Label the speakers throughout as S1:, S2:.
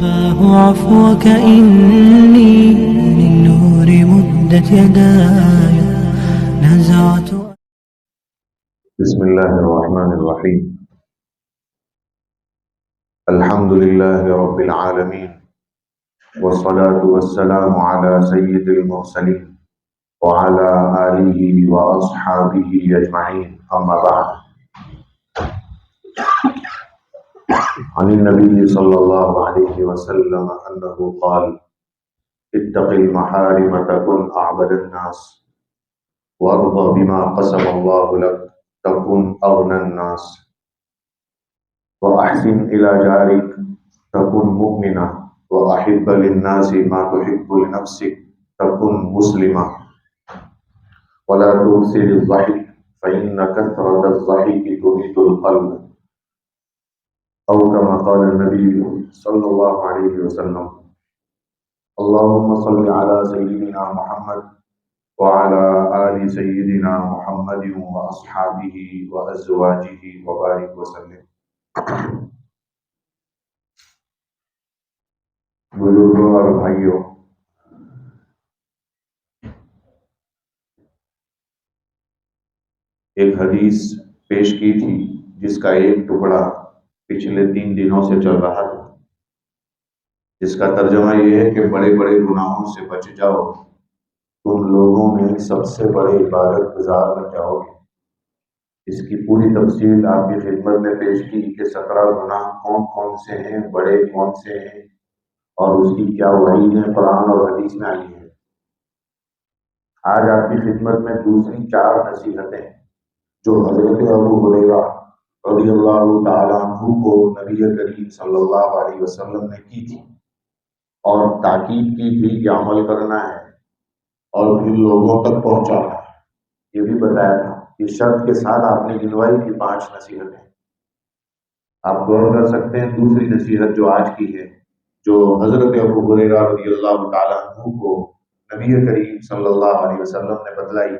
S1: رباه عفوك إني للنور مدت يداي نزعت.
S2: بسم الله الرحمن الرحيم. الحمد لله رب العالمين، والصلاة والسلام على سيد المرسلين وعلى آله وأصحابه أجمعين، أما بعد. عن النبي صلى الله عليه وسلم أنه قال: اتق المحارم تكن أعبد الناس، وارض بما قسم الله لك تكن أغنى الناس، وأحسن إلى جارك تكن مؤمنا، وأحب للناس ما تحب لنفسك تكن مسلما، ولا تكثر الضحك فإن كثرة الضحك تميت القلب، أو كما قال النبي صلى الله عليه وسلم. اللهم صل على سيدنا محمد وعلى آل سيدنا محمد وأصحابه وأزواجه وبارك وسلم. بزرگوں اور بھائیوں، ایک حدیث پیش کی تھی جس کا ایک ٹکڑا پچھلے 3 دنوں سے چل رہا تھا، جس کا ترجمہ یہ ہے کہ بڑے بڑے گناہوں سے بچ جاؤ، تم لوگوں میں سب سے بڑے عبادت گزار بن جاؤ گے۔ اس کی پوری تفصیل آپ کی خدمت میں پیش کی کہ 17 گناہ کون کون سے ہیں، بڑے کون سے ہیں، اور اس کی کیا وعیدیں قرآن اور حدیث میں آئی ہیں۔ آج آپ کی خدمت میں دوسری 4 نصیحتیں جو حضرت ابو ہریرہ رضی اللہ تعالیٰ عنہ کو نبی کریم صلی اللہ علیہ وسلم نے کی تھی، اور تاکید کی تھی کہ عمل کرنا ہے اور پھر لوگوں تک پہنچانا ہے، یہ بھی بتایا تھا۔ اس شرط کے ساتھ آپ نے گنوائی کی 5 نصیحتیں۔ آپ غور کر سکتے ہیں دوسری نصیحت جو آج کی ہے، جو حضرت ابو ہریرہ رضی اللہ تعالیٰ عنہ کو نبی کریم صلی اللہ علیہ وسلم نے بتلائی: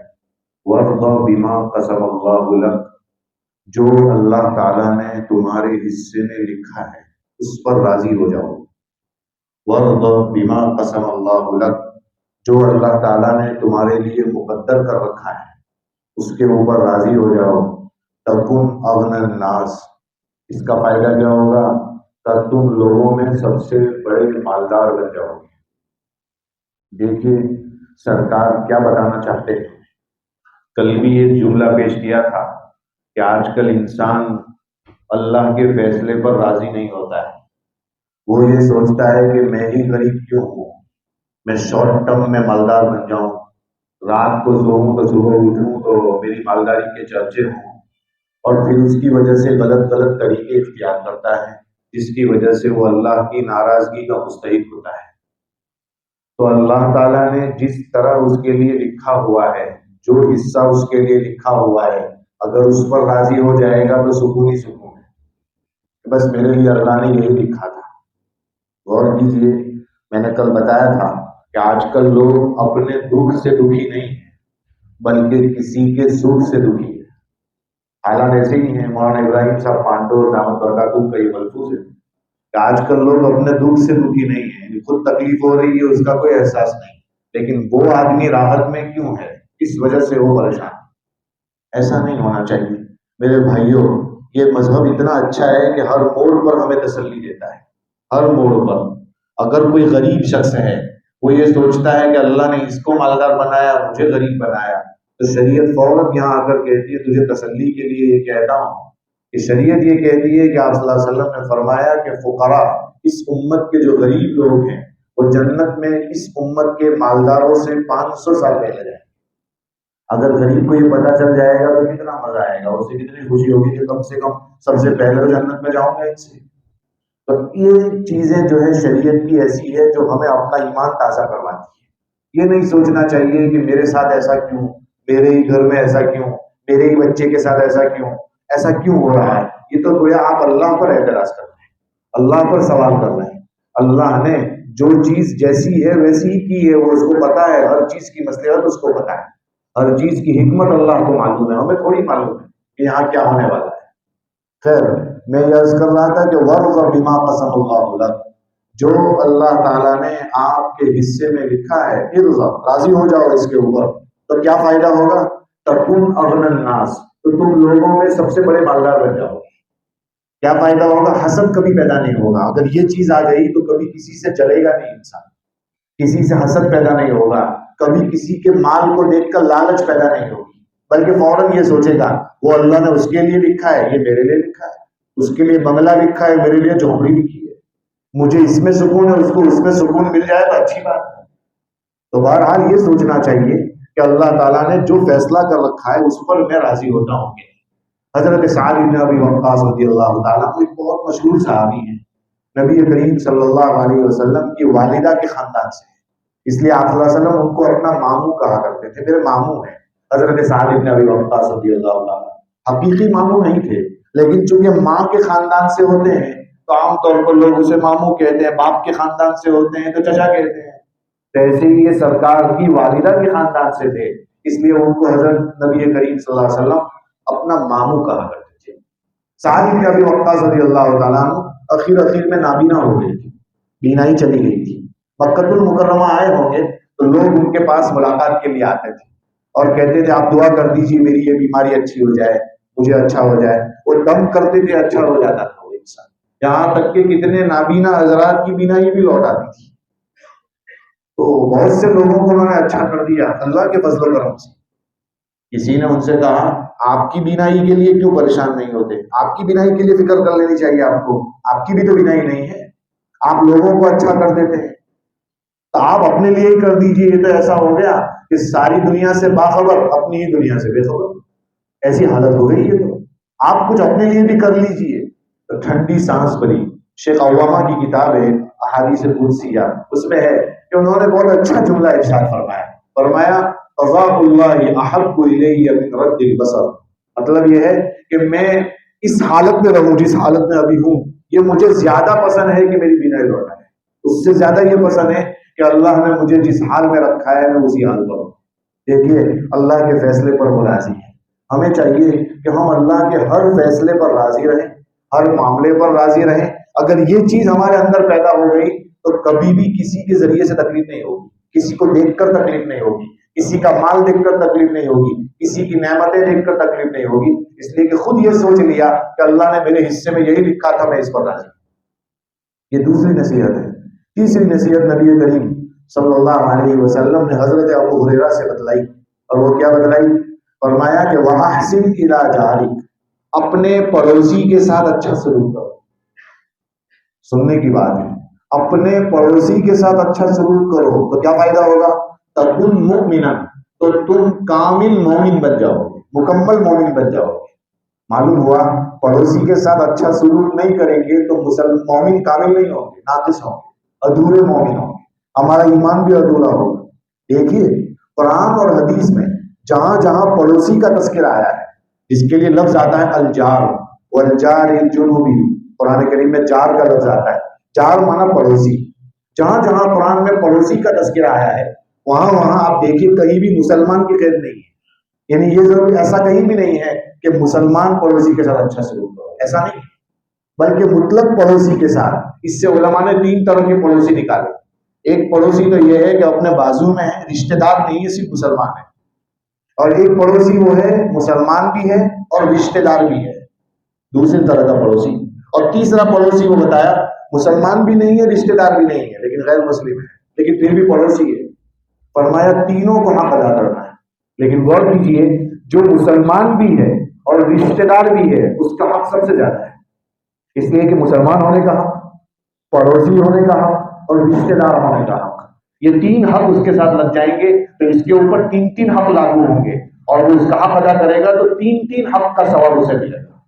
S2: وَارْضَ بِمَا قَسَمَ اللَّهُ لَكَ، جو اللہ تعالیٰ نے تمہارے حصے میں لکھا ہے اس پر راضی ہو جاؤ۔ وَارْضَ بِمَا قَسَمَ اللَّهُ لَكَ، جو اللہ تعالیٰ نے تمہارے لیے مقدر کر رکھا ہے اس کے اوپر راضی ہو جاؤ۔ تَكُنْ أَغْنَى النَّاسِ، اس کا فائدہ کیا ہوگا؟ کہ تم لوگوں میں سب سے بڑے مالدار بن جاؤ گے۔ دیکھیے سرکار کیا بتانا چاہتے ہیں۔ کل بھی ایک جملہ پیش کیا تھا کہ آج کل انسان اللہ کے فیصلے پر راضی نہیں ہوتا ہے، وہ یہ سوچتا ہے کہ میں ہی غریب کیوں ہوں، میں شارٹ ٹرم میں مالدار بن جاؤں، رات کو سوؤں تو صبح اٹھوں تو میری مالداری کے چرچے ہوں، اور پھر اس کی وجہ سے غلط طریقے اختیار کرتا ہے، جس کی وجہ سے وہ اللہ کی ناراضگی کا مستحق ہوتا ہے۔ تو اللہ تعالیٰ نے جس طرح اس کے لیے لکھا ہوا ہے، جو حصہ اس کے لیے لکھا ہوا ہے، اگر اس پر راضی ہو جائے گا تو سکون ہی سکون ہے، بس میرے لیے اللہ نے یہی لکھا تھا۔ غور کیجیے، میں نے کل بتایا تھا کہ آج کل لوگ اپنے دکھ سے دکھی نہیں ہیں بلکہ کسی کے سکھ سے دکھی ہیں۔ حالات ایسے ہی ہیں، مولانا ابراہیم صاحب پانڈو دامت برکاتہ کا یہ ملفوظ ہے کہ آج کل لوگ اپنے دکھ سے دکھی نہیں ہیں، خود تکلیف ہو رہی ہے اس کا کوئی احساس نہیں، لیکن وہ آدمی راحت میں کیوں ہے، اس وجہ سے وہ پریشان۔ ایسا نہیں ہونا چاہیے میرے بھائیوں۔ یہ مذہب اتنا اچھا ہے کہ ہر موڑ پر ہمیں تسلی دیتا ہے، ہر موڑ پر۔ اگر کوئی غریب شخص ہے، وہ یہ سوچتا ہے کہ اللہ نے اس کو مالدار بنایا مجھے غریب بنایا، تو شریعت فوراً یہاں آ کر کہتی ہے، تجھے تسلی کے لیے یہ کہتا ہوں کہ شریعت یہ کہتی ہے کہ آپ صلی اللہ علیہ وسلم نے فرمایا کہ فقراء، اس امت کے جو غریب لوگ ہیں، وہ جنت میں اس امت کے مالداروں سے 500 سال پہلے جائیں۔ اگر غریب کو یہ پتہ چل جائے گا تو کتنا مزہ آئے گا، اسے کتنی خوشی ہوگی کہ کم سے کم سب سے پہلے تو جنت میں جاؤں گا ان سے۔ تو یہ چیزیں جو ہے شریعت کی ایسی ہے جو ہمیں اپنا ایمان تازہ کرواتی ہے۔ یہ نہیں سوچنا چاہیے کہ میرے ساتھ ایسا کیوں، میرے ہی گھر میں ایسا کیوں، میرے ہی بچے کے ساتھ ایسا کیوں ہو رہا ہے۔ یہ تو گویا آپ اللہ پر اعتراض کر رہے ہیں، اللہ پر سوال کر رہے ہیں۔ اللہ نے جو چیز جیسی ہے ویسی ہی کی ہے، وہ اس کو پتا ہے، ہر چیز کی مصلحت اس کو پتا ہے، ہر چیز کی حکمت اللہ کو معلوم ہے، ہمیں تھوڑی معلوم ہے کہ یہاں کیا ہونے والا ہے۔ خیر، میں یہ عرض کر رہا تھا کہ وَارْضَ بِمَا قَسَمَ اللَّهُ لَكَ، جو اللہ تعالیٰ نے آپ کے حصے میں لکھا ہے ارضا، راضی ہو جاؤ اس کے اوپر، تو کیا فائدہ ہوگا؟ تکون اغنى الناس، تو تم لوگوں میں سب سے بڑے مالدار بن جاؤ۔ کیا فائدہ ہوگا؟ حسد کبھی پیدا نہیں ہوگا۔ اگر یہ چیز آ گئی تو کبھی کسی سے جلے گا نہیں انسان، کسی سے حسد پیدا نہیں ہوگا، کبھی کسی کے مال کو دیکھ کر لالچ پیدا نہیں ہوگی، بلکہ فوراً یہ سوچے گا وہ اللہ نے اس کے لیے لکھا ہے، یہ میرے لیے لکھا ہے، اس کے لیے بنگلہ لکھا ہے، میرے لیے جھونپڑی لکھی ہے، مجھے اس میں سکون ہے، اس کو اس میں سکون مل جائے تو اچھی بات ہے۔ تو بہرحال یہ سوچنا چاہیے کہ اللہ تعالیٰ نے جو فیصلہ کر رکھا ہے اس پر میں راضی ہوتا ہوں گے۔ حضرت سعد بن ابی وقاص رضی اللہ تعالیٰ ایک بہت مشہور صحابی ہیں، نبی کریم صلی اللہ علیہ وسلم کی والدہ کے خاندان سے، اس لیے آپ صلی اللہ علیہ وسلم ان کو اپنا ماموں کہا کرتے تھے، میرے ماموں ہیں حضرت سعد بن ابی وقاص رضی اللہ تعالیٰ۔ حقیقی ماموں نہیں تھے، لیکن چونکہ ماں کے خاندان سے ہوتے ہیں تو عام طور پر لوگ اسے ماموں کہتے ہیں، باپ کے خاندان سے ہوتے ہیں تو چچا کہتے ہیں۔ تو ایسے ہی یہ سرکار کی والدہ کے خاندان سے تھے، اس لیے ان کو حضرت نبی کریم صلی اللہ علیہ وسلم اپنا ماموں کہا کرتے تھے۔ سعد بن ابی وقاص رضی اللہ تعالیٰ عنہ اخیر میں نابینا ہو گئی تھی، بینائی چلی گئی تھی۔ مکہ المکرمہ آئے ہوں گے تو لوگ ان کے پاس ملاقات کے لیے آتے تھے اور کہتے تھے آپ دعا کر دیجیے میری یہ بیماری اچھی ہو جائے، مجھے اچھا ہو جائے۔ وہ دم کرتے تھے، اچھا ہو جاتا تھا وہ انسان، یہاں تک کہ کتنے نابینا حضرات کی بینائی بھی لوٹ آتی تھی۔ تو بہت سے لوگوں کو انہوں نے اچھا کر دیا اللہ کے فضل و کرم سے۔ کسی نے ان سے کہا آپ کی بینائی کے لیے کیوں پریشان نہیں ہوتے؟ آپ کی بینائی کے لیے فکر کر لینی چاہیے آپ کو، آپ کی بھی تو بینائی نہیں ہے، آپ لوگوں کو اچھا کر دیتے ہیں تو آپ اپنے لیے ہی کر دیجیے۔ یہ تو ایسا ہو گیا کہ ساری دنیا سے باخبر، اپنی ہی دنیا سے بے خبر، ایسی حالت ہو گئی ہے۔ تو آپ کچھ اپنے لیے بھی کر لیجیے۔ تو ٹھنڈی سانس بھری شیخ عوامہ کی کتاب ہے احادیث قدسیہ، اس میں ہے کہ انہوں نے بہت اچھا جملہ ارشاد فرمایا، فرمایا قضاء اللہ احب الی من رد البصر، مطلب یہ ہے کہ میں اس حالت میں رہوں جس حالت میں ابھی ہوں، یہ مجھے زیادہ پسند ہے کہ میری بینائی لوٹائے، اس سے زیادہ یہ پسند ہے کہ اللہ نے مجھے جس حال میں رکھا ہے میں اسی حال پر ہوں۔ دیکھیے اللہ کے فیصلے پر وہ راضی ہے، ہمیں چاہیے کہ ہم اللہ کے ہر فیصلے پر راضی رہیں، ہر معاملے پر راضی رہیں۔ اگر یہ چیز ہمارے اندر پیدا ہو گئی تو کبھی بھی کسی کے ذریعے سے تکلیف نہیں ہوگی، کسی کو دیکھ کر تکلیف نہیں ہوگی، کسی کا مال دیکھ کر تکلیف نہیں ہوگی، کسی کی نعمتیں دیکھ کر تکلیف نہیں ہوگی، اس لیے کہ خود یہ سوچ لیا کہ اللہ نے میرے حصے میں یہی لکھا تھا، میں اس پر راضی ہوں۔ یہ دوسری نصیحت ہے۔ تیسری نصیحت نبی کریم صلی اللہ علیہ وسلم نے حضرت ابو ہریرہ سے بتلائی، اور وہ کیا بتلائی؟ فرمایا کہ وَأَحْسِنْ إِلَىٰ جَارِكَ، اپنے پڑوسی کے ساتھ اچھا سلوک کرو۔ سننے کی بات ہے، اپنے پڑوسی کے ساتھ اچھا سلوک کرو تو کیا فائدہ ہوگا؟ تکن مؤمنا، تو تم کامل مومن بن جاؤ گے، مکمل مومن بن جاؤ گے۔ معلوم ہوا پڑوسی کے ساتھ اچھا سلوک نہیں کریں گے تو مومن کامل نہیں ہوں گے، ناقص ہوں گے، ادھورے مومن ہوں گے، ہمارا ایمان بھی ادھورا ہوگا۔ دیکھیے قرآن اور حدیث میں جہاں جہاں پڑوسی کا تذکرہ آیا ہے، اس کے لیے لفظ آتا ہے الجار والجار الجنوبی، قرآن کریم میں جار کا لفظ آتا ہے، جار مانا پڑوسی۔ جہاں جہاں قرآن میں پڑوسی کا تذکرہ آیا ہے وہاں وہاں آپ دیکھیے کہیں بھی مسلمان کی قید نہیں ہے، یعنی یہ ضرور ایسا کہیں بھی نہیں ہے کہ مسلمان پڑوسی کے ساتھ اچھا سلوک کرو، ایسا نہیں، بلکہ مطلق پڑوسی کے ساتھ۔ اس سے علماء نے 3 طرح کے پڑوسی نکالے۔ ایک پڑوسی تو یہ ہے کہ اپنے بازو میں ہے، رشتہ دار نہیں ہے، صرف مسلمان ہے، اور ایک پڑوسی وہ ہے مسلمان بھی ہے اور رشتہ دار بھی ہے، دوسری طرح کا پڑوسی۔ اور تیسرا پڑوسی وہ بتایا مسلمان بھی نہیں ہے، رشتہ دار بھی نہیں ہے، لیکن غیر مسلم ہے، لیکن پھر بھی پڑوسی ہے۔ فرمایا تینوں کو حق ادا کرنا ہے، لیکن غور کیجیے جو مسلمان بھی ہے اور رشتہ دار بھی ہے اس کا حق سب سے زیادہ ہے، اس لیے کہ مسلمان ہونے کا حق، پڑوسی ہونے کا حق اور رشتہ دار ہونے کا حق، یہ 3 حق اس کے ساتھ لگ جائیں گے تو اس کے اوپر 3 حق لاگو ہوں گے، اور وہ اس کا حق ادا کرے گا تو 3 حق کا ثواب اسے ملے گا۔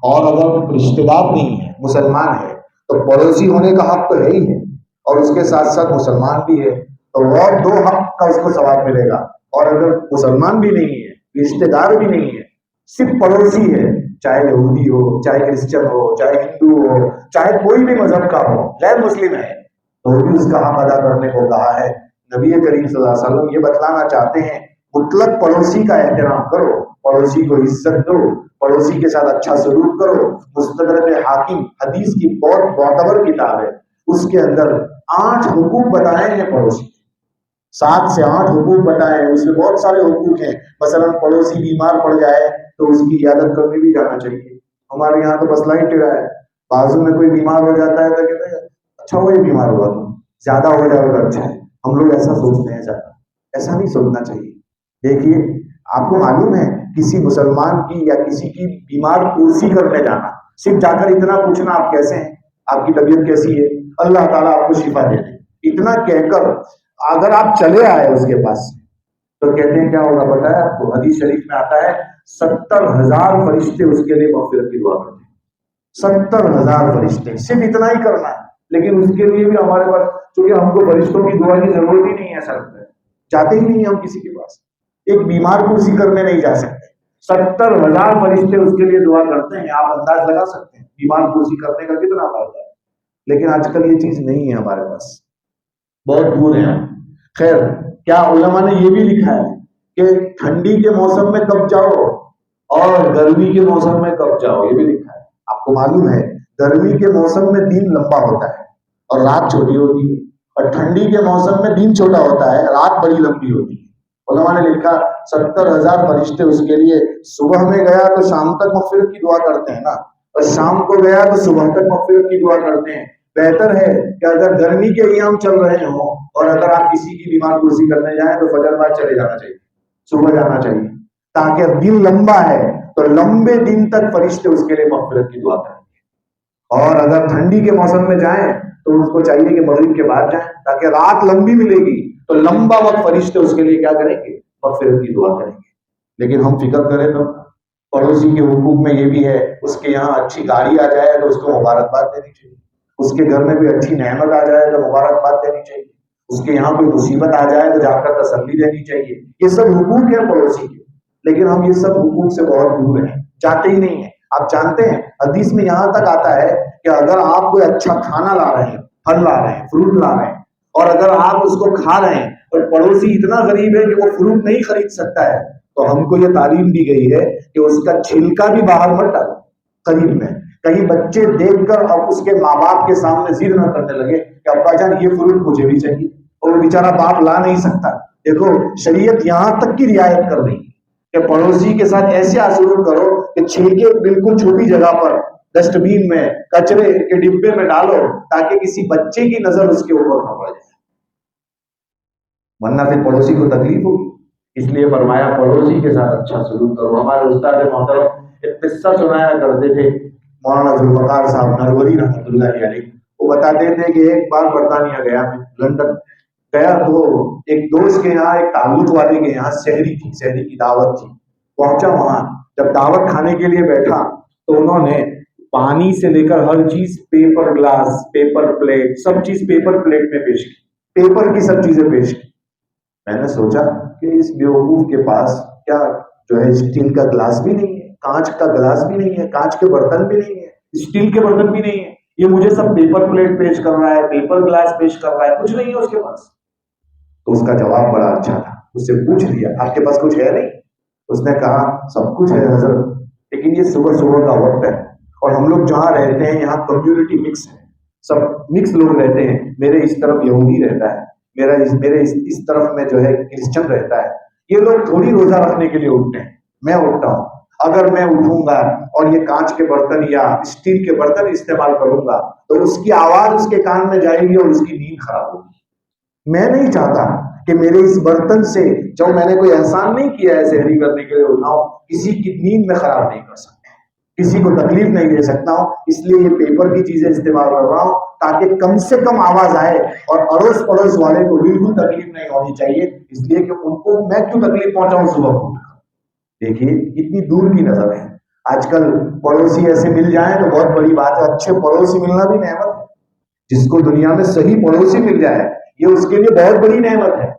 S2: اور اگر رشتہ دار نہیں ہے، مسلمان ہے، تو پڑوسی ہونے کا حق تو ہے ہی ہے، اور اس کے ساتھ ساتھ مسلمان بھی ہے تو اور 2 حق کا اس کو ثواب ملے گا۔ اور اگر مسلمان بھی نہیں ہے، رشتہ دار بھی نہیں ہے، صرف پڑوسی ہے، چاہے یہودی ہو، چاہے کرسچن ہو، چاہے ہندو ہو، چاہے کوئی بھی مذہب کا ہو، غیر مسلم ہے، تو بھی اس کا حق ادا کرنے کو کہا ہے۔ نبی کریم صلی اللہ علیہ وسلم یہ بتلانا چاہتے ہیں مطلق پڑوسی کا احترام کرو، پڑوسی کو عزت دو، پڑوسی کے ساتھ اچھا سلوک کرو۔ مستدرک حاکم حدیث کی بہت معتبر کتاب ہے، اس کے اندر 8 حقوق بتائے ہیں پڑوسی، 7 سے 8 حقوق بتائے ہیں. اس میں بہت سارے حقوق ہیں. مثلا پڑوسی بیمار پڑ جائے تو اس کی عیادت کرنے بھی جانا چاہیے. ہمارے یہاں تو مسئلہ ہی ٹیڑھا ہے. بازو میں کوئی بیمار ہو جاتا ہے تو کہتے ہیں اچھا وہی بیمار ہوا، تو زیادہ ہو جائے تو اچھا ہے. ہم لوگ ایسا سوچتے ہیں. زیادہ ایسا نہیں سوچنا چاہیے. دیکھیے آپ کو معلوم ہے کسی مسلمان کی یا کسی کی بیمار پرسی کرنے جانا، صرف جا کر اتنا پوچھنا آپ کیسے ہیں، آپ کی طبیعت کیسی ہے، اللہ تعالیٰ آپ کو شفا دے دے، اتنا کہہ کر اگر آپ چلے آئے اس کے پاس تو کہتے ہیں کیا ہوگا پتا ہے آپ کو؟ حدیث شریف میں آتا ہے 70,000 فرشتے اس کے لیے مغفرت کی دعا کرتے ہیں. 70,000 فرشتے، صرف اتنا ہی کرنا ہے. لیکن اس کے لیے بھی ہمارے پاس، چونکہ ہم کو فرشتوں کی دعا کی ضرورت ہی نہیں ہے، سر جاتے ہی نہیں ہیں ہم کسی کے پاس، ایک بیمار کرسی کرنے نہیں جا سکتے. 70,000 فرشتے اس کے لیے دعا کرتے ہیں. آپ انداز لگا سکتے ہیں بیمار کرسی کرنے کا کتنا فائدہ ہے. لیکن آج کل یہ چیز نہیں ہے ہمارے پاس، بہت دور ہے. خیر، کیا علماء نے یہ بھی لکھا ہے کہ ٹھنڈی کے موسم میں کب جاؤ اور گرمی کے موسم میں کب جاؤ، یہ بھی لکھا ہے. آپ کو معلوم ہے گرمی کے موسم میں دن لمبا ہوتا ہے اور رات چھوٹی ہوتی ہے، اور ٹھنڈی کے موسم میں دن چھوٹا ہوتا ہے، رات بڑی لمبی ہوتی ہے. علماء نے لکھا 70,000 فرشتے اس کے لیے، صبح میں گیا تو شام تک مغفرت کی دعا کرتے ہیں نا، اور شام کو گیا تو صبح تک مغفرت کی دعا کرتے ہیں. بہتر ہے کہ اگر گرمی کے ایام چل رہے ہوں اور اگر آپ کسی کی بیمار کرسی کرنے جائیں تو فجر بعد چلے جانا چاہیے، صبح جانا چاہیے، تاکہ دن لمبا ہے تو لمبے دن تک فرشتے اس کے لیے مغفرت کی دعا کریں. اور اگر ٹھنڈی کے موسم میں جائیں تو اس کو چاہیے کہ مغرب کے بعد جائیں تاکہ رات لمبی ملے گی، تو لمبا وقت فرشتے اس کے لیے کیا کریں گے؟ مغفرت کی دعا کریں گے. لیکن ہم فکر کریں تو پڑوسی کے حقوق میں یہ بھی ہے، اس کے یہاں اچھی گاڑی آ جائے تو اس کو مبارکباد دینی چاہیے، اس کے گھر میں کوئی اچھی نعمت آ جائے تو مبارکباد دینی چاہیے، اس کے یہاں کوئی مصیبت آ جائے تو جا کر تسلی دینی چاہیے. یہ سب حقوق ہیں پڑوسی کے. لیکن ہم یہ سب حقوق سے بہت دور ہیں، جاتے ہی نہیں ہیں. آپ جانتے ہیں حدیث میں یہاں تک آتا ہے کہ اگر آپ کوئی اچھا کھانا لا رہے ہیں، پھل لا رہے ہیں، فروٹ لا رہے ہیں، اور اگر آپ اس کو کھا رہے ہیں اور پڑوسی اتنا غریب ہے کہ وہ فروٹ نہیں خرید سکتا ہے، تو ہم کو یہ تعلیم دی گئی ہے کہ اس کا چھلکا بھی باہر مت ڈالو قریب میں. کہیں بچے دیکھ کر اب اس کے ماں باپ کے سامنے ضد نہ کرنے لگے کہ ابا جان یہ فروٹ مجھے بھی چاہیے، اور وہ بیچارہ باپ لا نہیں سکتا. دیکھو شریعت یہاں تک کی رعایت کر رہی ہے کہ پڑوسی کے ساتھ ایسے سلوک کرو کہ چھلکے بالکل چھوٹی جگہ پر ڈسٹ بین میں، کچرے کے ڈبے میں ڈالو تاکہ کسی بچے کی نظر اس کے اوپر نہ پڑ جائے، ورنہ پھر پڑوسی کو تکلیف ہوگی. اس لیے فرمایا پڑوسی کے ساتھ اچھا سلوک کرو. ہمارے استاد محترم ایک قصہ سنایا کرتے تھے، مولانا ذوالفقار صاحب نروری رحمۃ اللہ علیہ. وہ بتاتے تھے کہ ایک بار برطانیہ گیا، میں لندن گیا تو ایک دوست کے یہاں، ایک تعلق والے کے یہاں سحری تھی، سحری کی دعوت تھی. پہنچا وہاں، جب دعوت کھانے کے لیے بیٹھا تو انہوں نے پانی سے لے کر ہر چیز، پیپر گلاس، پیپر پلیٹ، سب چیز پیپر پلیٹ میں پیش کی، پیپر کی سب چیزیں پیش کی. میں نے سوچا کہ اس بیوقوف کے پاس کیا جو ہے اسٹیل کا گلاس بھی نہیں ہے، کانچ کا گلاس بھی نہیں ہے، کانچ کے برتن بھی نہیں ہے، اسٹیل کے برتن بھی نہیں ہے، یہ مجھے سب پیپر پلیٹ پیش کر رہا ہے، پیپر گلاس پیش کر رہا ہے، کچھ نہیں ہے اس کے پاس. تو اس کا جواب بڑا اچھا تھا. اس سے پوچھ لیا آپ کے پاس کچھ ہے نہیں؟ اس نے کہا سب کچھ ہے حضرت، لیکن یہ صبح صبح کا وقت ہے اور ہم لوگ جہاں رہتے ہیں یہاں کمیونٹی مکس ہے، سب مکس لوگ رہتے ہیں. میرے اس طرف یہودی رہتا ہے، میرے اس طرف میں جو ہے کرسچن رہتا ہے. یہ لوگ تھوڑی روزہ رکھنے کے لیے اٹھتے ہیں، میں اٹھتا ہوں. اگر میں اٹھوں گا اور یہ کانچ کے برتن یا اسٹیل کے برتن استعمال کروں گا تو اس کی آواز اس کے کان میں جائے گی اور اس کی نیند خراب ہوگی. میں نہیں چاہتا کہ میرے اس برتن سے، جو میں نے کوئی احسان نہیں کیا ہے سحری کرنے کے لیے اٹھاؤں، کسی کی نیند میں خراب نہیں کر سکتا، کسی کو تکلیف نہیں دے سکتا ہوں. اس لیے یہ پیپر کی چیزیں استعمال کر رہا ہوں تاکہ کم سے کم آواز آئے اور اڑوس پڑوس والے کو بالکل تکلیف نہیں ہونی چاہیے، اس لیے کہ ان کو میں کیوں تکلیف پہنچاؤں صبح کو. دیکھیے اتنی دور کی نظر ہے. آج کل پڑوسی ایسے مل جائیں تو بہت بڑی بات ہے. اچھے پڑوسی ملنا بھی نعمت ہے. جس کو دنیا میں صحیح پڑوسی مل جائے یہ اس کے لیے بہت بڑی نعمت ہے.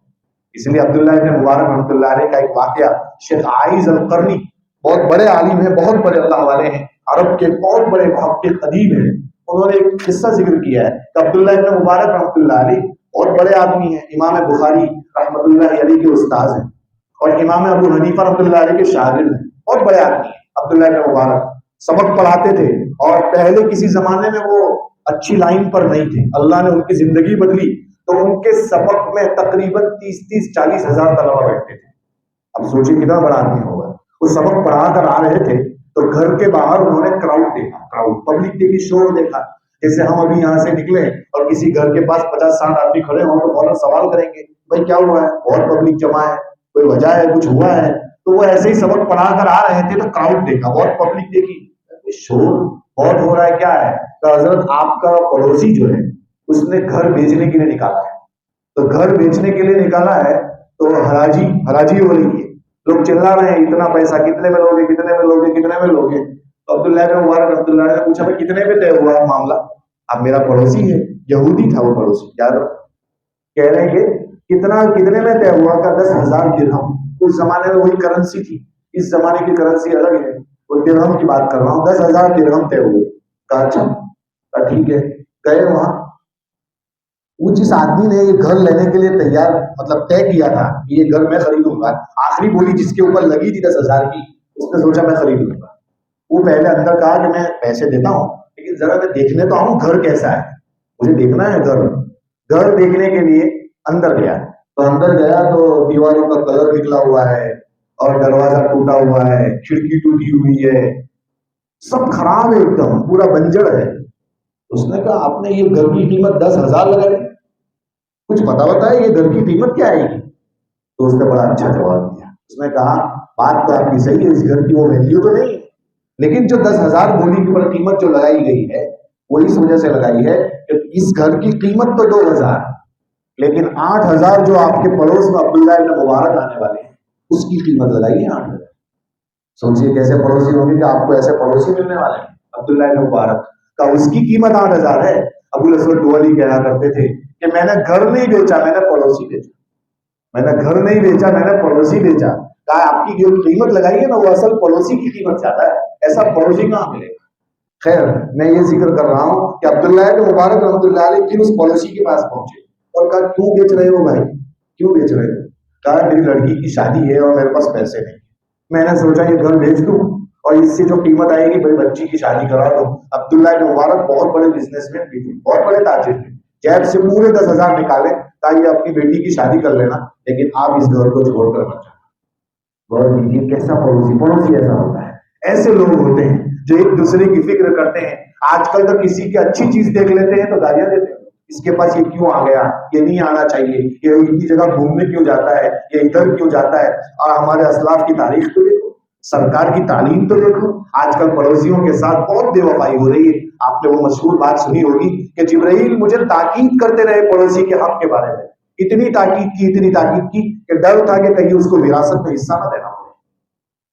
S2: اس لیے عبداللہ ابن مبارک رحمۃ اللہ علیہ کا ایک واقعہ، شیخ عائز القرنی بہت بڑے عالم ہیں، بہت بڑے اللہ والے ہیں، عرب کے بہت بڑے محقق ادیب ہیں. انہوں نے ایک قصہ ذکر کیا ہے کہ عبداللہ ابن مبارک رحمۃ اللہ علیہ بہت بڑے آدمی ہیں، امام بخاری رحمۃ اللہ علیہ کے استاذ ہیں اور امام ابو حنیفہ رحمۃ اللہ علیہ کے شاگرد ہیں. بہت بڑے آدمی ہیں عبداللہ ابن مبارک، سبق پڑھاتے تھے. اور پہلے کسی زمانے میں وہ
S3: اچھی لائن پر نہیں تھے، اللہ نے ان کی زندگی بدلی تو ان کے سبق میں تقریباً 30-40 ہزار طلبہ بیٹھتے تھے. اب سوچیں کتنا بڑا آدمی ہوگا. وہ سبق پڑھا کر آ رہے تھے تو گھر کے باہر انہوں نے کراؤڈ دیکھا، کراؤڈ پبلک دیکھی، شور دیکھا. جیسے ہم ابھی یہاں سے نکلے اور کسی گھر کے پاس 50-60 آدمی کھڑے ہوں تو فوراً سوال کریں گے بھائی کیا ہوا ہے، بہت پبلک جمع ہے، کوئی وجہ ہے، کچھ ہوا ہے. تو وہ ایسے ہی سبق پڑھا کر آ رہے تھے تو کراؤڈ دیکھا، بہت پبلک دیکھی، شور بہت ہو رہا ہے، کیا ہے؟ تو حضرت آپ کا پڑوسی جو ہے اس نے گھر بیچنے کے لیے نکالا ہے. تو گھر بیچنے کے لیے نکالا ہے تو حراجی ہو رہی ہے، لوگ چلا رہے ہیں اتنا پیسہ کتنے میں لوگے، کتنے میں لوگے، کتنے میں لوگے. تو عبداللہ بن مبارک عبداللہ نے پوچھا بھائی کتنے میں طے ہوا معاملہ؟ اب میرا پڑوسی ہے، یہودی تھا وہ پڑوسی، یاد رکھ. کہہ رہے ہیں کہ کتنے میں طے ہوا کا 10,000 درہم. اس زمانے میں وہی کرنسی تھی، اس زمانے کی کرنسی الگ ہے، وہ درہم کی بات کر رہا ہوں. 10,000 درہم طے ہوئے. کہا اچھا ٹھیک ہے. گئے وہاں. وہ جس آدمی نے یہ گھر لینے کے لیے تیار مطلب طے کیا تھا یہ گھر میں خریدوں گا، آخری بولی جس کے اوپر لگی تھی 10,000 کی، اس نے سوچا میں خرید لوں گا. وہ پہلے اندر کہا کہ میں پیسے دیتا ہوں لیکن ذرا میں دیکھنے تو آؤں گھر کیسا ہے، مجھے دیکھنا ہے گھر. گھر دیکھنے کے لیے اندر گیا. تو اندر گیا تو دیواروں کا کلر نکلا ہوا ہے اور دروازہ ٹوٹا ہوا ہے، کھڑکی ٹوٹی ہوئی ہے، سب خراب ہے، ایک دم پورا بنجر ہے. اس نے کہا آپ نے یہ گھر کی قیمت 10,000 لگائی، کچھ پتا ہے یہ گھر کی قیمت کیا آئے گی؟ تو اس نے بڑا اچھا جواب دیا. اس نے کہا بات تو آپ کی صحیح ہے، اس گھر کی وہ ویلیو تو نہیں ہے، لیکن جو 10,000 بولی کی پر قیمت جو لگائی گئی ہے وہ اس وجہ سے لگائی ہے کہ اس گھر کی قیمت تو 2,000 لیکن 8,000 جو آپ کے پڑوس میں عبداللہ ابن مبارک آنے والے ہیں اس کی قیمت لگائی ہے 8,000. سوچیے کیسے پڑوسی ہوگی کہ آپ کو ایسے پڑوسی ملنے والے ہیں. عبداللہ ابن مبارک کا اس کی قیمت 8,000 ہے. ابو الاسود دولی کہا کرتے تھے کہ میں نے گھر نہیں بیچا، میں نے پڑوسی بیچا. میں نے گھر نہیں بیچا، میں نے پڑوسی بیچا. کہا آپ کی جو قیمت لگائی ہے نا وہ اصل پڑوسی کی قیمت زیادہ ہے، ایسا پڑوسی کہاں ملے گا. خیر میں یہ ذکر کر رہا ہوں کہ عبداللہ ابن مبارک رحمۃ اللہ علیہ پھر اس پڑوسی کے پاس پہنچے اور کہا کیوں بیچ رہے ہو بھائی، کیوں بیچ رہے ہو؟ کہا میری لڑکی کی شادی ہے اور میرے پاس پیسے نہیں، میں نے سوچا یہ گھر بیچ دوں اور اس سے جو قیمت آئے گی بھائی بچی کی شادی کرا دو. عبداللہ ابن مبارک بہت بڑے بزنس مین بھی تھے، بہت بڑے تاجر تھے. جیب سے پورے 10,000 نکالے کہا یہ اپنی بیٹی کی شادی کر لینا لیکن آپ اس گھر کو چھوڑ کر مت جانا. غور کیجیے کیسا پڑوسی ایسا ہوتا ہے. ایسے لوگ ہوتے ہیں جو ایک دوسرے کی فکر کرتے ہیں. آج کل تو کسی کی اچھی چیز دیکھ لیتے ہیں تو گالیاں دیتے ہیں، اس کے پاس یہ کیوں آ گیا، یہ نہیں آنا چاہیے، یہ اتنی جگہ گھومنے کیوں جاتا ہے، یہ ادھر کیوں جاتا ہے. اور ہمارے اسلاف کی تاریخ تو دیکھو، سرکار کی تعلیم تو دیکھو. آج کل پڑوسیوں کے ساتھ بہت بے وفائی ہو رہی ہے. آپ نے وہ مشہور بات سنی ہوگی کہ جبرائیل مجھے تاکید کرتے رہے پڑوسی کے حق کے بارے میں، اتنی تاکید کی کہ ڈر تھا کہ کہیں اس کو وراثت میں حصہ نہ دینا پڑے.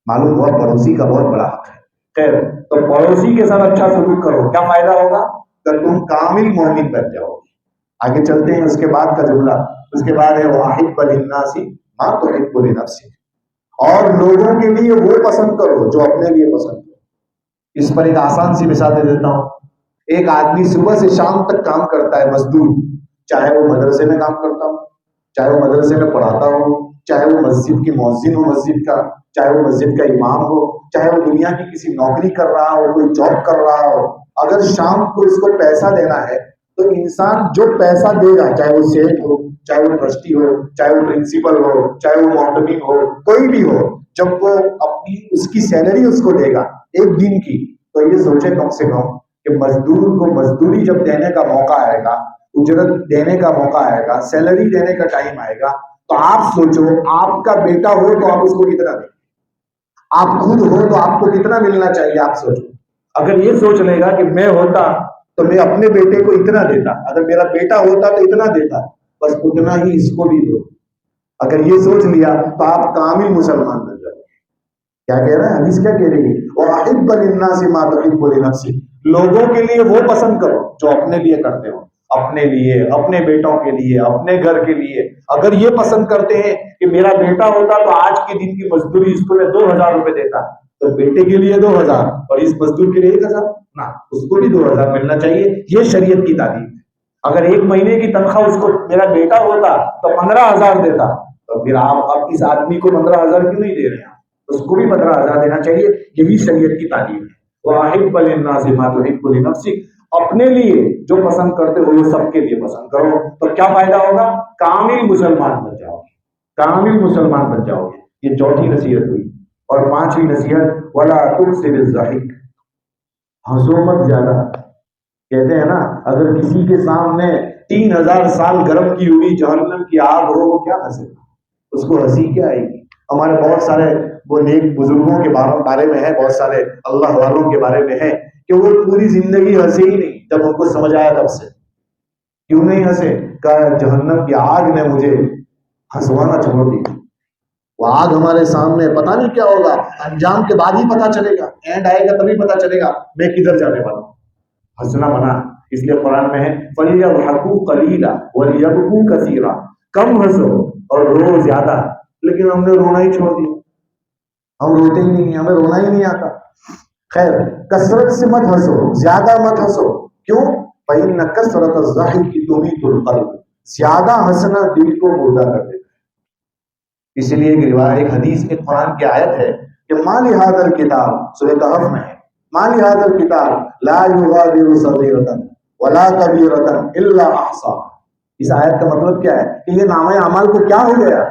S3: معلوم ہوا پڑوسی کا بہت بڑا حق ہے. خیر تو پڑوسی کے ساتھ اچھا سلوک کرو، کیا فائدہ ہوگا کہ تم کامل مومن بن جاؤ. آگے چلتے ہیں. اس کے بعد کا جملہ اس کے بعد ہے واحب للناس ما تحب لنفسک، اور لوگوں کے لیے وہ پسند کرو جو اپنے لیے پسند کرو. اس پر ایک آسان سی مثال دے دیتا ہوں. ایک آدمی صبح سے شام تک کام کرتا ہے، مزدور، چاہے وہ مدرسے میں کام کرتا ہو، چاہے وہ مدرسے میں پڑھاتا ہو، چاہے وہ مسجد کی مؤذن ہو مسجد کا، چاہے وہ مسجد کا امام ہو، چاہے وہ دنیا کی کسی نوکری کر رہا ہو، کوئی جاب کر رہا ہو. اگر شام کو اس کو پیسہ دینا ہے تو انسان جو پیسہ دے گا، چاہے وہ سیٹ ہو، چاہے وہ ٹرسٹی ہو، چاہے وہ پرنسپل ہو، چاہے وہ معتمد ہو، کوئی بھی ہو، جب وہ اپنی اس کی سیلری اس کو دے گا ایک دن کی، تو یہ سوچے کم سے کم کہ مزدور کو مزدوری جب دینے کا موقع آئے گا، اجرت دینے کا موقع آئے گا، سیلری دینے کا ٹائم آئے گا، تو آپ سوچو آپ کا بیٹا ہو تو آپ اس کو کتنا دیں، آپ خود ہو تو آپ کو کتنا ملنا چاہیے. آپ سوچو. اگر یہ سوچ لے گا کہ میں ہوتا تو میں اپنے بیٹے کو اتنا دیتا، اگر میرا بیٹا ہوتا تو اتنا دیتا، بس اتنا ہی اس کو بھی دو. اگر یہ سوچ لیا تو آپ کامل مسلمان بن جائیں. کیا کہہ رہا ہے حدیث، کیا کہہ رہی ہے؟ وَأَحِبَّ لِلنَّاسِ مَا تُحِبُّ لِنَفْسِكَ، لوگوں کے لیے وہ پسند کرو جو اپنے لیے کرتے ہو، اپنے لیے، اپنے بیٹوں کے لیے، اپنے گھر کے لیے. اگر یہ پسند کرتے ہیں کہ میرا بیٹا ہوتا تو آج کے دن کی مزدوری اس کو میں 2,000 روپے دیتا، تو بیٹے کے لیے 2,000 اور اس مزدور کے لیے 1,000 نہ، اس کو بھی 2,000 ملنا چاہیے. یہ شریعت کی تعلیم ہے. اگر ایک مہینے کی تنخواہ اس کو میرا بیٹا ہوتا تو 15,000 دیتا، تو پھر آپ اب اس آدمی کو 15,000 کیوں نہیں دے رہے ہیں؟ اس کو بھی 15,000 دینا چاہیے. یہی شریعت کی تعلیم ہے. وَأَحِبَّ لِلنَّاسِ مَا تُحِبُّ لِنَفْسِكَ، اپنے لیے جو پسند کرتے ہو وہ سب کے لیے پسند کرو، تو کیا فائدہ ہوگا؟ کامل مسلمان بن جاؤ گے، کامل مسلمان بن جاؤ گے۔ یہ چوتھی نصیحت ہوئی۔ اور پانچویں نصیحت، ولا تکثر الضحک، ہنسو مت زیادہ۔ کہتے ہیں نا، اگر کسی کے سامنے 3000 سال گرم کی ہوئی جہنم کی آگ ہو، وہ کیا ہنسے گا؟ اس کو ہنسی کیا آئے گی؟ ہمارے بہت سارے وہ نیک بزرگوں کے بارے میں ہے، بہت سارے اللہ والوں کے بارے میں ہے کہ وہ پوری زندگی ہنسے ہی نہیں، جب ان کو سمجھ آیا تب سے۔ کیوں نہیں ہنسے؟ کہا جہنم کی آگ نے مجھے ہنسوانا چھوڑ دیا۔ وہ آگ ہمارے سامنے، پتہ نہیں کیا ہوگا، انجام کے بعد ہی پتہ چلے گا، اینڈ آئے گا تبھی پتہ چلے گا میں کدھر جانے والا ہوں۔ ہنسنا منع، اس لیے قرآن میں ہے فَلْيَضْحَكُوا قَلِيلًا وَلْيَبْكُوا كَثِيرًا، کم ہنسو اور رو زیادہ۔ لیکن ہم نے رونا ہی چھوڑ دیا، ہم روتے ہی نہیں، ہمیں رونا ہی نہیں آتا۔ خیر، کثرت سے مت ہنسو، زیادہ مت ہنسو۔ کیوں؟ فَإِنَّ كَثْرَةَ الضَّحِكِ تُمِيتُ الْقَلْبَ، زیادہ ہنسنا دل کو مردہ کر دیتا ہے۔ اسی لیے ایک روایت، ایک حدیث، ایک قرآن کی آیت ہے کہ مَا لِهَٰذَا الْكِتَابِ، سورۃ کہف میں ہے، مَا لِهَٰذَا الْكِتَابِ لَا يُغَادِرُ صَغِيرَةً وَلَا كَبِيرَةً إِلَّا أَحْصَاهَا۔ اس آیت کا مطلب کیا ہے کہ یہ نامہ اعمال کو کیا ہو گیا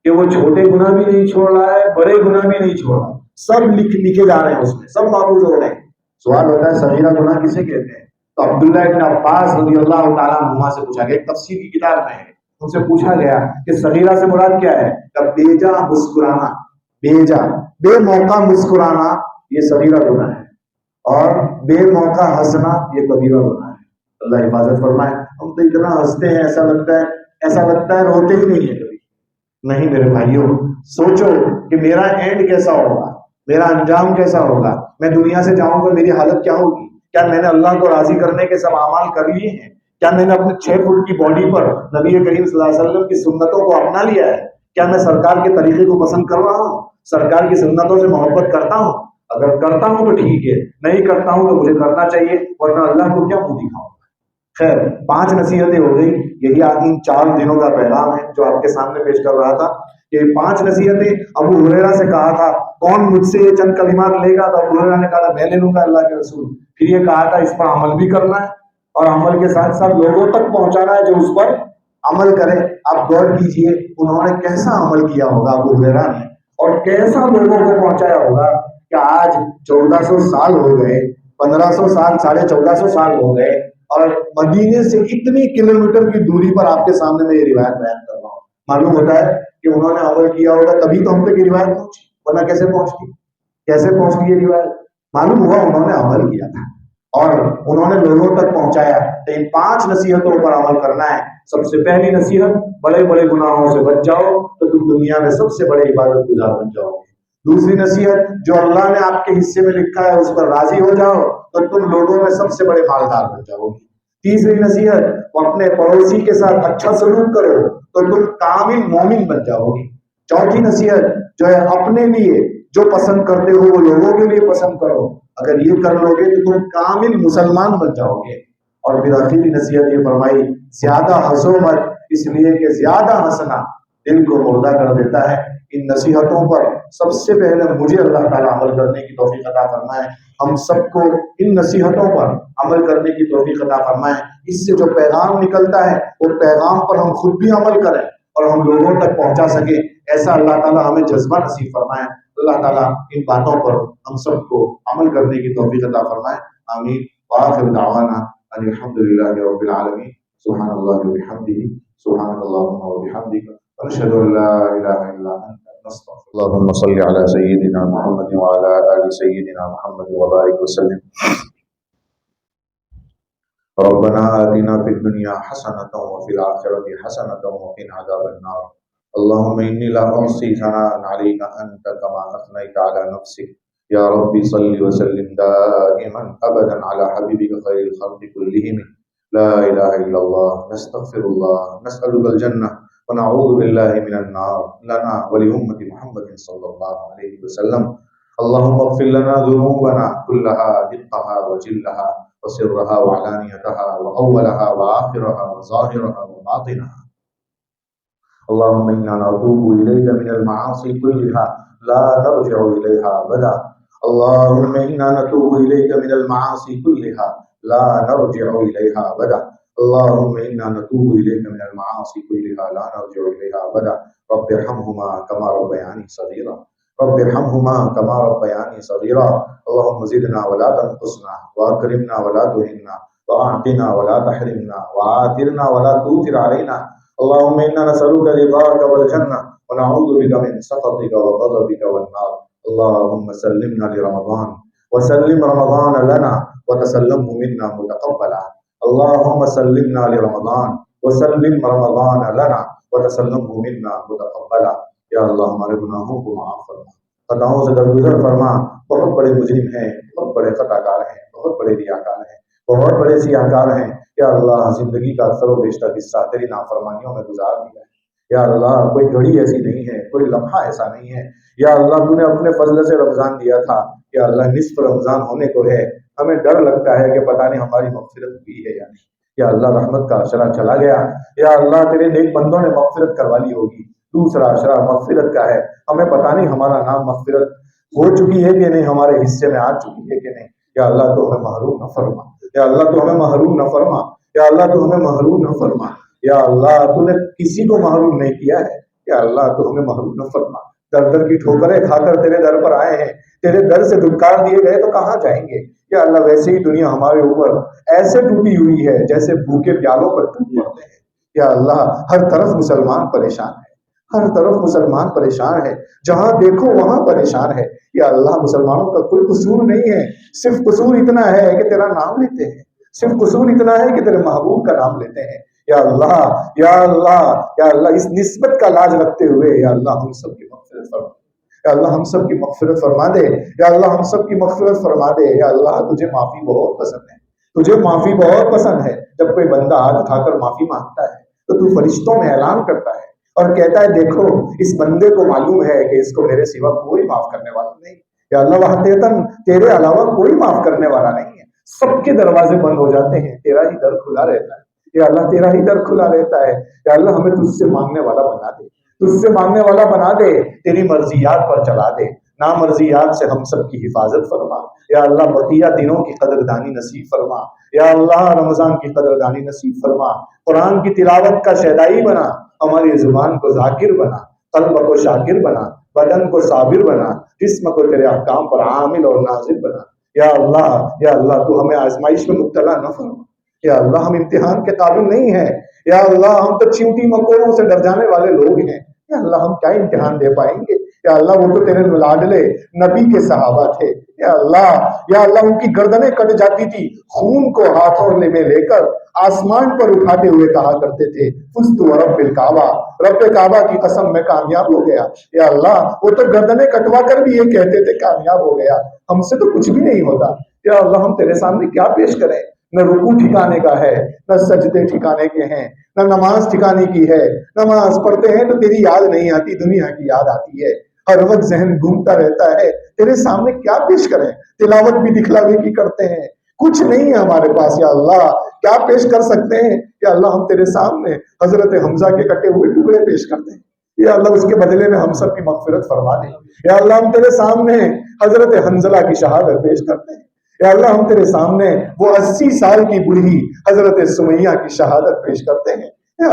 S3: کہ وہ چھوٹے گناہ بھی نہیں چھوڑ رہا ہے، بڑے گناہ بھی نہیں چھوڑ رہا، سب لکھے جا رہے ہیں، اس میں سب محفوظ ہو رہے ہیں۔ سوال ہوتا ہے صغیرہ گناہ کسے کہتے ہیں؟ تو عبداللہ ابن عباس رضی اللہ تعالیٰ عنہما سے پوچھا گیا، ایک تفسیر کی کتاب میں ہے، ان سے پوچھا گیا کہ صغیرہ سے مراد کیا ہے؟ کہ بے جا مسکرانا، بے موقع مسکرانا یہ صغیرہ گناہ ہے، اور بے موقع ہنسنا یہ کبیرہ گناہ ہے۔ اللہ حفاظت فرمائے۔ ہم تو اتنا ہنستے ہیں، ایسا لگتا ہے روتے ہی نہیں ہے کبھی۔ نہیں میرے بھائیوں، سوچو کہ میرا اینڈ کیسا ہوگا، میرا انجام کیسا ہوگا، میں دنیا سے جاؤں گا میری حالت کیا ہوگی؟ کیا میں نے اللہ کو راضی کرنے کے سب اعمال کر لیے ہیں؟ کیا میں نے اپنے 6 فٹ کی باڈی پر نبی کریم صلی اللہ علیہ وسلم کی سنتوں کو اپنا لیا ہے؟ کیا میں سرکار کے طریقے کو پسند کر رہا ہوں؟ سرکار کی سنتوں سے محبت کرتا ہوں؟ اگر کرتا ہوں تو ٹھیک ہے، نہیں کرتا ہوں تو مجھے کرنا چاہیے، ورنہ اللہ کو کیا منہ دکھاؤں؟ خیر، 5 نصیحتیں ہو گئی، یہی آج ان 4 دنوں کا پیغام ہے جو آپ کے سامنے پیش کر رہا تھا کہ 5 نصیحتیں۔ ابو ہریرہ سے کہا تھا کون مجھ سے یہ چند کلمات لے گا، تو ابو ہریرہ نے کہا میں لے لوں گا اللہ کے رسول۔ پھر یہ کہا تھا اس پر عمل بھی کرنا ہے، اور عمل کے ساتھ ساتھ لوگوں تک پہنچانا ہے جو اس پر عمل کرے۔ آپ غور کیجئے انہوں نے کیسا عمل کیا ہوگا ابو ہریرہ نے، اور کیسا لوگوں کو پہنچایا ہوگا کہ آج 1400 سال ہو گئے، 1500 سال، 1450 سال ہو گئے، اور مدینے سے اتنی کلومیٹر کی دوری پر آپ کے سامنے میں یہ روایت بیان کر رہا ہوں۔ معلوم ہوتا ہے کہ انہوں نے عمل کیا ہوگا تبھی تو ہم تک یہ روایت پہنچی، ورنہ کیسے پہنچتی یہ روایت؟ معلوم ہوا انہوں نے عمل کیا تھا اور انہوں نے لوگوں تک پہنچایا۔ تو ان 5 نصیحتوں پر عمل کرنا ہے۔ سب سے پہلی نصیحت، بڑے بڑے گناہوں سے بچ جاؤ تو تم دنیا میں سب سے بڑے عبادت گزار بن جاؤ گے۔ دوسری نصیحت، جو اللہ نے آپ کے حصے میں لکھا ہے اس پر راضی ہو جاؤ تو تم لوگوں میں سب سے بڑے مالدار بن جاؤ گے۔ تیسری نصیحت، اپنے پڑوسی کے ساتھ اچھا سلوک کرو تو تم کامل مومن بن جاؤ گے۔ چوتھی نصیحت جو ہے، اپنے لیے جو پسند کرتے ہو وہ لوگوں کے لیے پسند کرو، اگر یہ کر لو گے تو تم کامل مسلمان بن جاؤ گے۔ اور پھر آخری نصیحت یہ فرمائی، زیادہ ہنسو مت، اس لیے کہ زیادہ ہنسنا دل کو مردہ کر دیتا ہے۔ ان نصیحتوں پر سب سے پہلے مجھے اللہ تعالیٰ عمل کرنے کی توفیق عطا فرمائے، ہم سب کو ان نصیحتوں پر عمل کرنے کی توفیق عطا فرمائے۔ اس سے جو پیغام نکلتا ہے وہ پیغام پر ہم خود بھی عمل کریں اور ہم لوگوں تک پہنچا سکیں، ایسا اللہ تعالیٰ ہمیں جذبہ نصیب فرمائے۔ اللہ تعالیٰ ان باتوں پر ہم سب کو عمل کرنے کی توفیق عطا فرمائے، آمین۔ وآخر دعوانا ان الحمد للہ رب العالمین۔ سبحان اللہ وبحمدہ، سبحانک اللہم وبحمدک، ونشہد ان لا الہ الا انت، نستغفرک۔ اللهم صل على سيدنا محمد وعلى آل سيدنا محمد وبارك وسلم۔ ربنا آتنا في الدنيا حسنة وفي الآخرة حسنة وقنا عذاب النار۔ اللهم إني لا أحصي ثناء عليك أنت كما أثنيت على نفسك، يا ربي صل وسلم دائما أبدا على حبيبك خير الخلق كلهم، لا إله إلا الله، نستغفر الله، نسألك الجنة ونعوذ بالله من النار، لنا ولأمة محمد صلى الله عليه وسلم۔ اللهم اغفر لنا ذنوبنا كلها، دقها وجلها وسرها وعلانيتها وأولها وآخرها وظاهرها وباطنها۔ اللهم إنا نتوب إليك من المعاصي كلها لا نرجع إليها أبدا۔ اللهم إنا نتوب إليك من المعاصي كلها لا نرجع إليها أبدا. اللهم إنا نتوب إليك من المعاصي كلها لا نرجع إليها أبدا. رب ارحمهما كما ربياني صغيرا. رب ارحمهما كما ربياني صغيرا. اللهم زدنا ولا تنقصنا وأكرمنا ولا تهنا وأعطنا ولا تحرمنا وآثرنا ولا تؤثر علينا. اللهم إنا نسألك رضاك والجنة ونعوذ بك من سخطك وغضبك والنار. اللهم سلمنا لرمضان وسلم رمضان لنا وتسلمه منا متقبلا. اللهم سلمنا لرمضان وسلم رمضان لنا وتسلمه منا متقبلا. یا اللہ ہمارے گناہوں کو معاف فرما، خطاؤں سے درگزر فرما. بہت بڑے مجرم ہیں، بہت بڑے خطا کار ہیں، بہت بڑے ریاکار ہیں، بہت بڑے سیاہ کار ہیں. یا اللہ زندگی کا اکثر و بیشتر حصہ تیری نافرمانیوں میں گزار دیا ہے. یا اللہ کوئی گھڑی ایسی نہیں ہے، کوئی لمحہ ایسا نہیں ہے. یا اللہ تو نے اپنے فضل سے رمضان دیا تھا. یا اللہ نصف رمضان ہونے کو ہے، ہمیں ڈر لگتا ہے کہ پتہ نہیں ہماری مغفرت ہوئی ہے یا نہیں. یا اللہ رحمت کا اشرہ چلا گیا. یا اللہ تیرے نیک بندوں نے مغفرت کروا لی ہوگی. دوسرا اشرہ مغفرت کا ہے، ہمیں پتہ نہیں ہمارا نام مغفرت ہو چکی ہے کہ نہیں، ہمارے حصے میں آ چکی ہے کہ نہیں. یا اللہ تو ہمیں محروم نہ فرما. یا اللہ تو ہمیں محروم نہ فرما. یا اللہ تو ہمیں محروم نہ فرما. یا اللہ تو نے کسی کو محروم نہیں کیا ہے. یا اللہ تو ہمیں محروم نہ فرما. در در کی ٹھوکریں کھا کر تیرے در پر آئے ہیں، تیرے در سے دھتکار دیے گئے تو کہاں جائیں گے. یا اللہ ویسے ہی دنیا ہمارے اوپر ایسے ٹوٹی ہوئی ہے جیسے بھوکے پیالوں پر ٹوٹ پڑتے ہیں. یا اللہ ہر طرف مسلمان پریشان ہے، ہر طرف مسلمان پریشان ہے، جہاں دیکھو وہاں پریشان ہے. یا اللہ مسلمانوں کا کوئی قصور نہیں ہے، صرف قصور اتنا ہے کہ تیرا نام لیتے ہیں، صرف قصور اتنا ہے کہ تیرے محبوب کا نام لیتے ہیں. یا اللہ یا اللہ یا اللہ اس نسبت کا لاج رکھتے ہوئے یا اللہ ہم سب کی مغفرت فرما. یا اللہ ہم سب کی مغفرت فرما دے. یا اللہ ہم سب کی مغفرت فرما دے. یا اللہ تجھے معافی بہت پسند ہے، تجھے معافی بہت پسند ہے. جب کوئی بندہ ہاتھ اٹھا کر معافی مانگتا ہے تو تو فرشتوں میں اعلان کرتا ہے اور کہتا ہے دیکھو اس بندے کو معلوم ہے کہ اس کو میرے سوا کوئی معاف کرنے والا نہیں. یا اللہ وحدتاً تیرے علاوہ کوئی معاف کرنے والا نہیں ہے. سب کے دروازے بند ہو جاتے ہیں، تیرا ہی در کھلا رہتا ہے. یا اللہ تیرا ہی در کھلا رہتا ہے. یا اللہ ہمیں تجھ سے مانگنے والا بنا دے، تجھ سے مانگنے والا بنا دے. تیری مرضیات پر چلا دے، نامرضیات سے ہم سب کی حفاظت فرما. یا اللہ بقیہ دنوں کی قدردانی نصیب فرما. یا اللہ رمضان کی قدردانی نصیب فرما. قرآن کی تلاوت کا شیدائی بنا، ہماری زبان کو ذاکر بنا، قلب کو شاکر بنا، بدن کو صابر بنا، جسم کو تیرے احکام پر عامل اور ناظر بنا. یا اللہ تو ہمیں آزمائش میں مبتلا نہ فرما. یا اللہ ہم امتحان کے قابل نہیں ہیں. یا اللہ ہم تو چیونٹی مکوڑوں سے ڈر جانے والے لوگ ہیں. یا اللہ ہم کیا امتحان دے پائیں گے. یا اللہ وہ تو تیرے لاڈلے نبی کے صحابہ تھے. یا اللہ ان کی گردنیں کٹ جاتی تھی، خون کو ہاتھوں میں لے کر آسمان پر اٹھاتے ہوئے کہا کرتے تھے فزت ورب الکعبہ، رب کعبہ کی قسم میں کامیاب ہو گیا. یا اللہ وہ تو گردنیں کٹوا کر بھی یہ کہتے تھے کامیاب ہو گیا. ہم سے تو کچھ بھی نہیں ہوتا. یا اللہ ہم تیرے سامنے کیا پیش کریں. نہ رکوع ٹھکانے کا ہے، نہ سجدے ٹھکانے کے ہیں، نہ نماز ٹھکانے کی ہے. نماز پڑھتے ہیں تو تیری یاد نہیں آتی، دنیا کی یاد آتی ہے. ہر وقت ذہن گھومتا رہتا ہے. تیرے سامنے کیا پیش کریں. تلاوت بھی دکھلاوے کی کرتے ہیں، کچھ نہیں ہے ہمارے پاس. یا اللہ کیا پیش کر سکتے ہیں. یا اللہ ہم تیرے سامنے حضرت حمزہ کے کٹے ہوئے ٹکڑے پیش کرتے ہیں. یا اللہ اس کے بدلے میں ہم سب کی مغفرت فرما دے. یا اللہ ہم تیرے سامنے حضرت حنظلہ کی شہادت پیش کرتے ہیں. یا اللہ ہم تیرے سامنے وہ 80 سال کی بوڑھی حضرت سمیہ کی شہادت پیش کرتے ہیں. یا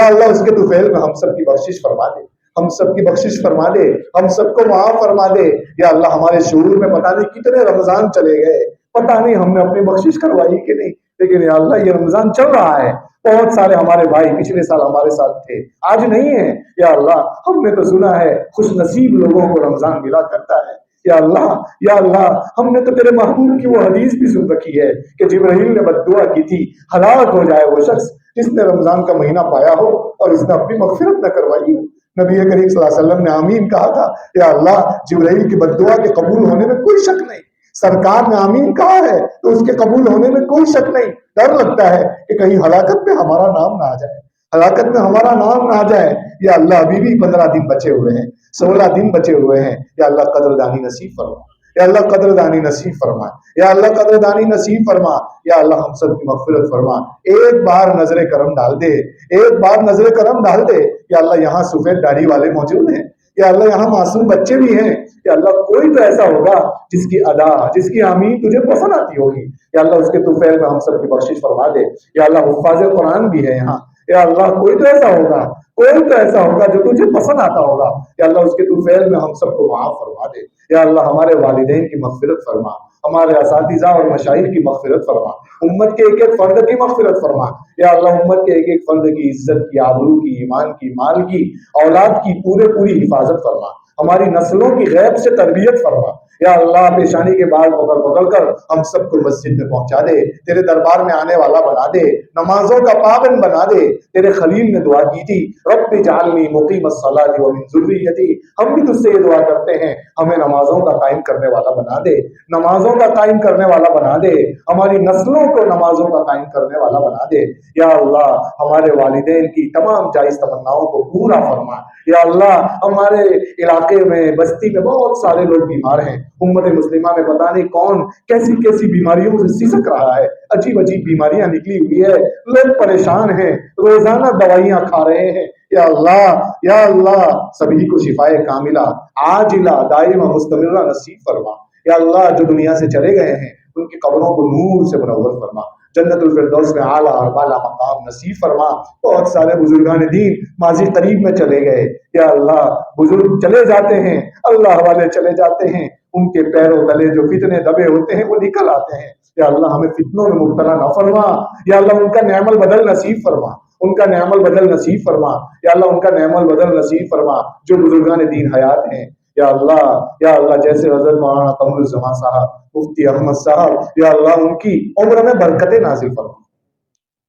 S3: اللہ اس کے طفیل میں ہم سب کی بخشش فرما دے، ہم سب کی بخشش فرما دے، ہم سب کو معاف فرما دے. یا اللہ ہمارے شعور میں پتہ نہیں کتنے رمضان چلے گئے، پتہ نہیں ہم نے اپنی بخشش کروائی کہ نہیں، لیکن یا اللہ یہ رمضان چل رہا ہے. بہت سارے ہمارے بھائی پچھلے سال ہمارے ساتھ تھے، آج نہیں ہیں. یا اللہ ہم نے تو سنا ہے خوش نصیب لوگوں کو رمضان ملا کرتا ہے. یا اللہ ہم نے تو تیرے محبوب کی وہ حدیث بھی سن رکھی ہے کہ جبرائیل نے بد دعا کی تھی ہلاک ہو جائے وہ شخص جس نے رمضان کا مہینہ پایا ہو اور اس نے اپنی مغفرت نہ کروائی ہو. نبی کریم صلی اللہ علیہ وسلم نے آمین کہا تھا. یا اللہ جبرائیل کی بد دعا کے قبول ہونے میں کوئی شک نہیں. سرکار نے آمین کہا ہے تو اس کے قبول ہونے میں کوئی شک نہیں. ڈر لگتا ہے کہ کہیں ہلاکت میں ہمارا نام نہ آ جائے، ہلاکت میں ہمارا نام نہ آ جائے. یا اللہ ابھی بھی 15 دن بچے ہوئے ہیں، 16 دن بچے ہوئے ہیں. یا اللہ قدردانی نصیب فرما. یا اللہ قدردانی نصیب فرما. یا اللہ قدردانی نصیب فرما. یا اللہ ہم سب کی مغفرت فرما. ایک بار نظر کرم ڈال دے، ایک بار نظر کرم ڈال دے. یا اللہ یہاں سفید داڑھی والے موجود ہیں، یا اللہ یہاں معصوم بچے بھی ہیں، یا اللہ کوئی تو ایسا ہوگا جس کی ادا، جس کی آمین تجھے پسند آتی ہوگی، یا اللہ اس کے طفیل میں ہم سب کی بخشش فرما دے۔ یا اللہ حفاظ قرآن بھی ہے یہاں، یا اللہ کوئی تو ایسا ہوگا، کوئی تو ایسا ہوگا جو تجھے پسند آتا ہوگا، یا اللہ اس کے طفیل میں ہم سب کو معاف فرما دے۔ یا اللہ ہمارے والدین کی مغفرت فرما، ہمارے اساتذہ اور مشاہیر کی مغفرت فرما، امت کے ایک ایک فرد کی مغفرت فرما۔ یا اللہ امت کے ایک ایک فرد کی عزت کی، آبرو کی، ایمان کی، مال کی، اولاد کی پوری حفاظت فرما، ہماری نسلوں کی غیب سے تربیت فرما۔ یا اللہ پیشانی کے بال پکڑ کر ہم سب کو مسجد میں پہنچا دے، تیرے دربار میں آنے والا بنا دے، نمازوں کا پابند بنا دے۔ تیرے خلیل نے دعا کی تھی، رب اجعلنی مقیم الصلاۃ ومن ذریتی، ہم بھی تجھ سے یہ دعا کرتے ہیں، ہمیں نمازوں کا قائم کرنے والا بنا دے، نمازوں کا قائم کرنے والا بنا دے، ہماری نسلوں کو نمازوں کا قائم کرنے والا بنا دے۔ یا اللہ ہمارے والدین کی تمام جائز تمناؤں کو پورا فرما۔ یا اللہ ہمارے علاقے میں، بستی میں بہت سارے لوگ بیمار ہیں، امت مسلمہ میں پتہ نہیں کون کیسی کیسی بیماریوں سے سسک رہا ہے، عجیب بیماریاں نکلی ہوئی ہے، لوگ پریشان ہیں، روزانہ دوائیاں کھا رہے ہیں۔ یا اللہ سبھی کو شفائے کاملہ عاجلہ دائمہ مستمرہ نصیب فرما۔ یا اللہ جو دنیا سے چلے گئے ہیں ان کی قبروں کو نور سے منور فرما، جنت الفردوس میں اعلیٰ اور بالا مقام نصیب فرما۔ بہت سارے بزرگان دین ماضی قریب میں چلے گئے، یا اللہ بزرگ چلے جاتے ہیں، اللہ والے چلے جاتے ہیں، ان کے پیروں تلے جو فتنے دبے ہوتے ہیں وہ نکل آتے ہیں۔ یا اللہ ہمیں فتنوں میں مبتلا نہ فرما، یا اللہ ان کا نعم البدل نصیب فرما، ان کا نعم البدل نصیب فرما، یا اللہ ان کا نعم البدل نصیب فرما جو بزرگان دین حیات ہیں۔ یا اللہ جیسے حضرت مولانا قمر الزمان صاحب، مفتی احمد صاحب، یا اللہ ان کی عمر میں برکتیں نازل فرما۔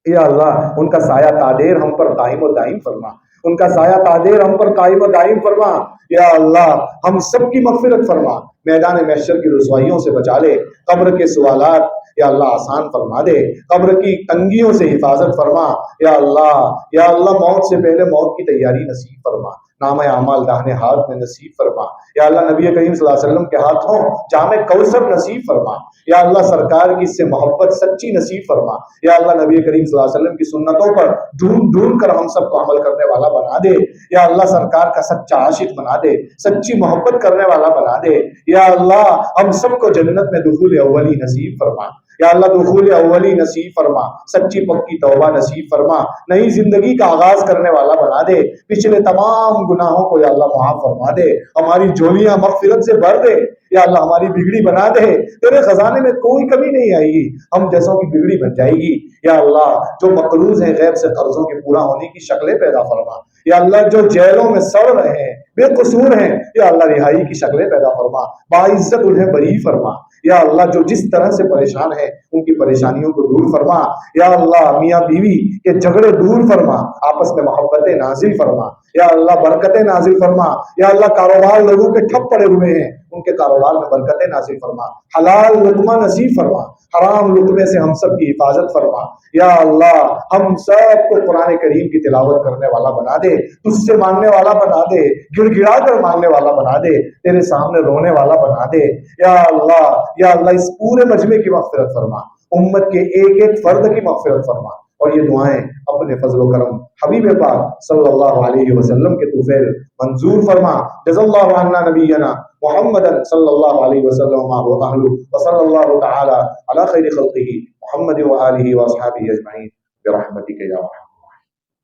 S3: یا اللہ ان کا سایہ تادیر ہم پر قائم و دائم فرما، ان کا سایہ تادیر ہم پر قائم و دائم فرما۔ یا اللہ ہم سب کی مغفرت فرما، میدان محشر کی رسوائیوں سے بچا لے، قبر کے سوالات یا اللہ آسان فرما دے، قبر کی تنگیوں سے حفاظت فرما۔ یا اللہ موت سے پہلے موت کی تیاری نصیب فرما، نام اعمال داہنے ہاتھ میں نصیب فرما۔ یا اللہ نبی کریم صلی اللہ علیہ وسلم کے ہاتھوں جام کوثر نصیب فرما۔ یا اللہ سرکار کی اس سے محبت سچی نصیب فرما۔ یا اللہ نبی کریم صلی اللہ علیہ وسلم کی سنتوں پر ڈھونڈ کر ہم سب کو عمل کرنے والا بنا دے۔ یا اللہ سرکار کا سچا عاشق بنا دے، سچی محبت کرنے والا بنا دے۔ یا اللہ ہم سب کو جنت میں دخول اولی نصیب فرما۔ یا اللہ دخول اولی نصیب فرما، سچی پکی توبہ نصیب فرما، نئی زندگی کا آغاز کرنے والا بنا دے، پچھلے تمام گناہوں کو یا اللہ معاف فرما دے، ہماری جھولیاں مغفرت سے بھر دے۔ یا اللہ ہماری بگڑی بنا دے، تیرے خزانے میں کوئی کمی نہیں آئے گی، ہم جیسوں کی بگڑی بن جائے گی۔ یا اللہ جو مقروض ہیں غیب سے قرضوں کے پورا ہونے کی شکلیں پیدا فرما۔ یا اللہ جو جیلوں میں سڑ رہے ہیں، بے قصور ہیں، یا اللہ رہائی کی شکلیں پیدا فرما، باعزت انہیں بری فرما۔ یا اللہ جو جس طرح سے پریشان ہیں ان کی پریشانیوں کو دور فرما۔ یا اللہ میاں بیوی کے جھگڑے دور فرما، آپس میں محبتیں نازل فرما۔ یا اللہ برکتیں نازل فرما۔ یا اللہ کاروبار لوگوں کے ٹھپ پڑے ہوئے ہیں ان کے کاروبار میں برکتیں نازل فرما، حلال لقمہ نصیب فرما، حرام لقمے سے ہم سب کی حفاظت فرما۔ یا اللہ ہم سب کو قرآن کریم کی تلاوت کرنے والا بنا دے، تجھ سے ماننے والا بنا دے، گڑ گڑا کر ماننے والا بنا دے، تیرے سامنے رونے والا بنا دے۔ یا اللہ اس پورے مجمع کی مغفرت فرما، امت کے ایک ایک فرد کی مغفرت فرما، اور یہ دعائیں اپنے فضل و کرم حبیب پاک صلی اللہ علیہ وسلم کے طفیل منظور فرما۔ جزا اللہ عنا نبینا محمد صلی اللہ علیہ وسلم وصلی اللہ تعالی علی خیر خلقہ محمد وآلہ واصحابہ اجمعین برحمتک یا ارحم